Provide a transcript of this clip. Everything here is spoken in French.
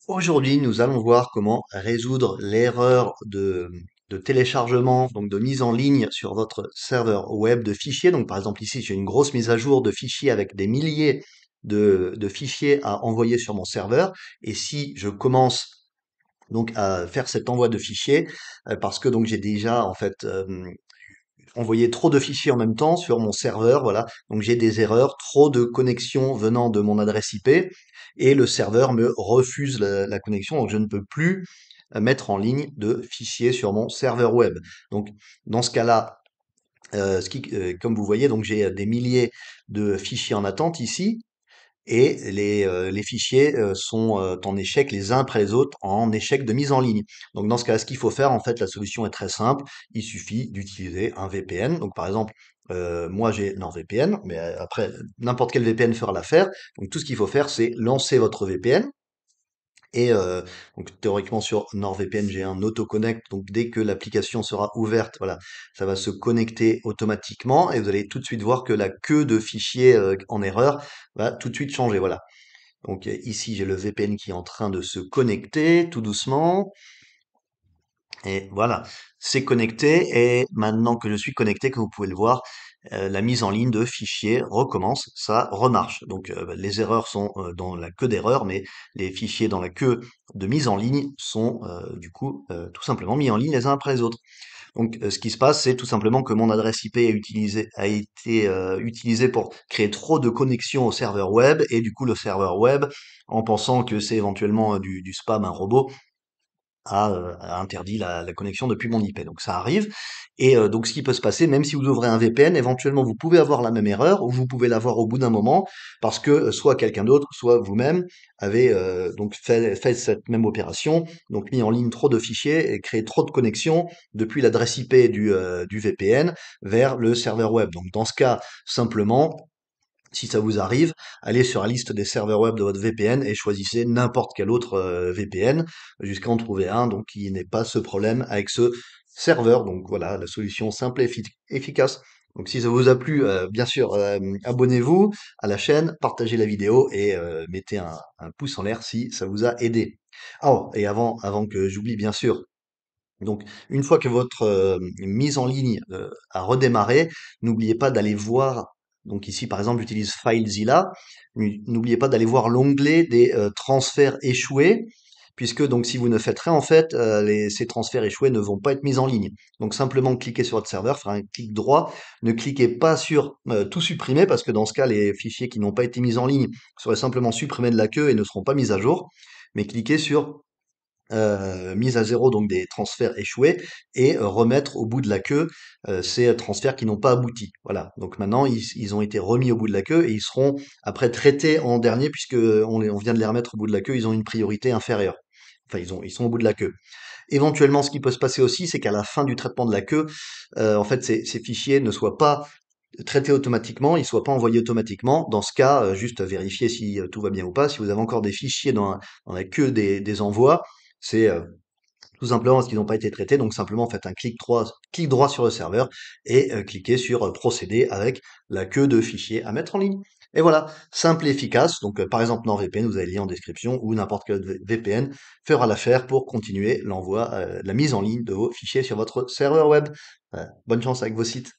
Aujourd'hui, nous allons voir comment résoudre l'erreur de téléchargement, donc de mise en ligne sur votre serveur web de fichiers. Donc, par exemple, ici, j'ai une grosse mise à jour de fichiers avec des milliers de fichiers à envoyer sur mon serveur. Et si je commence donc à faire cet envoi de fichiers, parce que donc j'ai déjà en fait envoyer trop de fichiers en même temps sur mon serveur, voilà. Donc j'ai des erreurs, trop de connexions venant de mon adresse IP, et le serveur me refuse la connexion, donc je ne peux plus mettre en ligne de fichiers sur mon serveur web. Donc dans ce cas-là, comme vous voyez, donc j'ai des milliers de fichiers en attente ici, et les fichiers sont en échec les uns après les autres, en échec de mise en ligne. Donc dans ce cas, ce qu'il faut faire, en fait, la solution est très simple. Il suffit d'utiliser un VPN. Donc par exemple, moi j'ai NordVPN, mais après n'importe quel VPN fera l'affaire. Donc tout ce qu'il faut faire, c'est lancer votre VPN. Et donc théoriquement sur NordVPN, j'ai un autoconnect, donc dès que l'application sera ouverte, voilà, ça va se connecter automatiquement et vous allez tout de suite voir que la queue de fichiers en erreur va tout de suite changer. Voilà. Donc ici, j'ai le VPN qui est en train de se connecter tout doucement. Et voilà, c'est connecté. Et maintenant que je suis connecté, comme vous pouvez le voir, la mise en ligne de fichiers recommence, ça remarche. Donc bah, les erreurs sont dans la queue d'erreurs, mais les fichiers dans la queue de mise en ligne sont du coup tout simplement mis en ligne les uns après les autres. Donc, ce qui se passe, c'est tout simplement que mon adresse IP a été utilisée pour créer trop de connexions au serveur web, et du coup, le serveur web, en pensant que c'est éventuellement du spam, un robot, a interdit la connexion depuis mon IP. Donc ça arrive. Et donc ce qui peut se passer, même si vous ouvrez un VPN, éventuellement vous pouvez avoir la même erreur, ou vous pouvez l'avoir au bout d'un moment, parce que soit quelqu'un d'autre, soit vous-même avez donc fait cette même opération, donc mis en ligne trop de fichiers et créé trop de connexions depuis l'adresse IP du VPN vers le serveur web. Donc dans ce cas, simplement, si ça vous arrive, allez sur la liste des serveurs web de votre VPN et choisissez n'importe quel autre VPN jusqu'à en trouver un donc qui n'ait pas ce problème avec ce serveur. Donc voilà, la solution simple et efficace. Donc si ça vous a plu, bien sûr, abonnez-vous à la chaîne, partagez la vidéo et mettez un pouce en l'air si ça vous a aidé. Ah, oh, et avant que j'oublie, bien sûr, donc, une fois que votre mise en ligne a redémarré, n'oubliez pas d'aller voir. Donc ici, par exemple, j'utilise FileZilla. N'oubliez pas d'aller voir l'onglet des transferts échoués, puisque donc si vous ne faites rien, en fait, ces transferts échoués ne vont pas être mis en ligne. Donc simplement cliquez sur votre serveur, faire un clic droit. Ne cliquez pas sur tout supprimer, parce que dans ce cas, les fichiers qui n'ont pas été mis en ligne seraient simplement supprimés de la queue et ne seront pas mis à jour. Mais cliquez sur mise à zéro donc des transferts échoués, et remettre au bout de la queue ces transferts qui n'ont pas abouti. Voilà. Donc maintenant ils ont été remis au bout de la queue et ils seront après traités en dernier, puisque on vient de les remettre au bout de la queue, ils ont une priorité inférieure. Enfin, ils sont au bout de la queue. Éventuellement, ce qui peut se passer aussi, c'est qu'à la fin du traitement de la queue, en fait, ces fichiers ne soient pas traités automatiquement, ils soient pas envoyés automatiquement. Dans ce cas, juste vérifier si tout va bien ou pas. Si vous avez encore des fichiers dans la queue des envois, c'est tout simplement parce qu'ils n'ont pas été traités. Donc simplement faites un clic droit sur le serveur et cliquez sur procéder avec la queue de fichiers à mettre en ligne. Et voilà, simple et efficace. Donc par exemple NordVPN, vous avez le lien en description, ou n'importe quel VPN fera l'affaire pour continuer l'envoi, la mise en ligne de vos fichiers sur votre serveur web. Bonne chance avec vos sites.